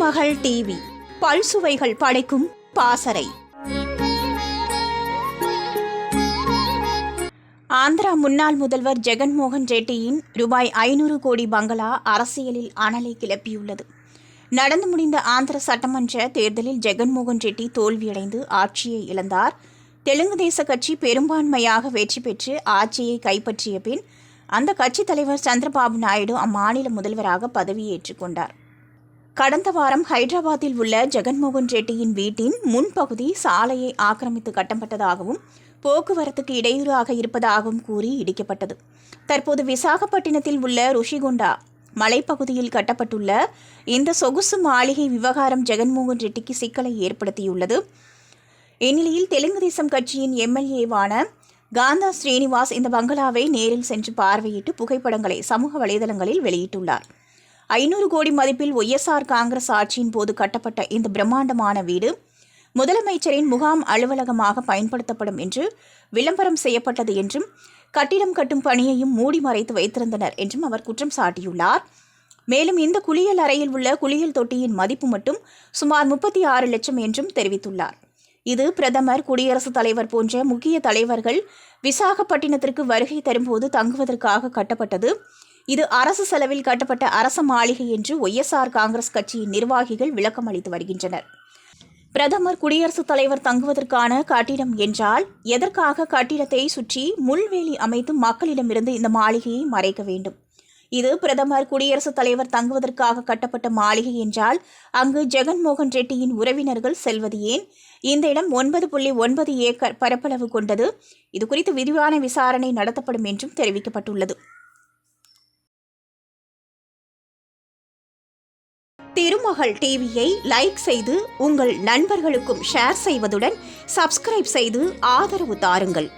திருமகள் TV பல்சுவைகள் படைக்கும் பாசறை. ஆந்திரா முன்னாள் முதல்வர் ஜெகன்மோகன் ரெட்டியின் ரூபாய் 500 கோடி பங்களா அரசியலில் அனலை கிளப்பியுள்ளது. நடந்து முடிந்த ஆந்திர சட்டமன்ற தேர்தலில் ஜெகன்மோகன் ரெட்டி தோல்வியடைந்து ஆட்சியை இழந்தார். தெலுங்கு தேச கட்சி பெரும்பான்மையாக வெற்றி பெற்று ஆட்சியை கைப்பற்றிய பின் அந்த கட்சித் தலைவர் சந்திரபாபு நாயுடு அம்மாநில முதல்வராக பதவியேற்றுக் கொண்டார். கடந்த வாரம் ஹைதராபாத்தில் உள்ள ஜெகன்மோகன் ரெட்டியின் வீட்டின் முன்பகுதி சாலையை ஆக்கிரமித்து கட்டப்பட்டதாகவும் போக்குவரத்துக்கு இடையூறாக இருப்பதாகவும் கூறி இடிக்கப்பட்டது. தற்போது விசாகப்பட்டினத்தில் உள்ள ருஷிகொண்டா மலைப்பகுதியில் கட்டப்பட்டுள்ள இந்த சொகுசு மாளிகை விவகாரம் ஜெகன்மோகன் ரெட்டிக்கு சிக்கலை ஏற்படுத்தியுள்ளது. இந்நிலையில் தெலுங்கு தேசம் கட்சியின் எம்எல்ஏவான காந்தா ஸ்ரீனிவாஸ் இந்த பங்களாவை நேரில் சென்று பார்வையிட்டு புகைப்படங்களை சமூக வலைதளங்களில் வெளியிட்டுள்ளார். 500 கோடி மதிப்பில் ஒய்எஸ்ஆர் காங்கிரஸ் ஆட்சியின் போது கட்டப்பட்ட இந்த பிரம்மாண்டமான வீடு முதலமைச்சரின் முகாம் அலுவலகமாக பயன்படுத்தப்படும் என்று விளம்பரம் செய்யப்பட்டது என்றும் கட்டிடம் கட்டும் பணியையும் மூடி மறைத்து வைத்திருந்தனர் என்றும் அவர் குற்றம் சாட்டியுள்ளார். மேலும் இந்த குளியல் அறையில் உள்ள குளியல் தொட்டியின் மதிப்பு மட்டும் சுமார் 36 லட்சம் என்றும் தெரிவித்துள்ளார். இது பிரதமர், குடியரசுத் தலைவர் போன்ற முக்கிய தலைவர்கள் விசாகப்பட்டினத்திற்கு வருகை தரும்போது தங்குவதற்காக கட்டப்பட்டது. இது அரசு செலவில் கட்டப்பட்ட அரச மாளிகை என்று ஒய்எஸ்ஆர் காங்கிரஸ் கட்சியின் நிர்வாகிகள் விளக்கம் அளித்து வருகின்றனர். பிரதமர், குடியரசுத் தலைவர் தங்குவதற்கான கட்டிடம் என்றால் எதற்காக கட்டிடத்தை சுற்றி முள்வேலி அமைத்து மக்களிடமிருந்து இந்த மாளிகையை மறைக்க வேண்டும்? இது பிரதமர், குடியரசுத் தலைவர் தங்குவதற்காக கட்டப்பட்ட மாளிகை என்றால் அங்கு ஜெகன்மோகன் ரெட்டியின் உறவினர்கள் செல்வது ஏன்? இந்த இடம் 9.9 ஏக்கர் பரப்பளவு கொண்டது. இதுகுறித்து விரிவான விசாரணை நடத்தப்படும் என்றும் தெரிவிக்கப்பட்டுள்ளது. திருமகள் டிவியை லைக் செய்து உங்கள் நண்பர்களுக்கும் ஷேர் செய்வதுடன் சப்ஸ்கிரைப் செய்து ஆதரவு தாருங்கள்.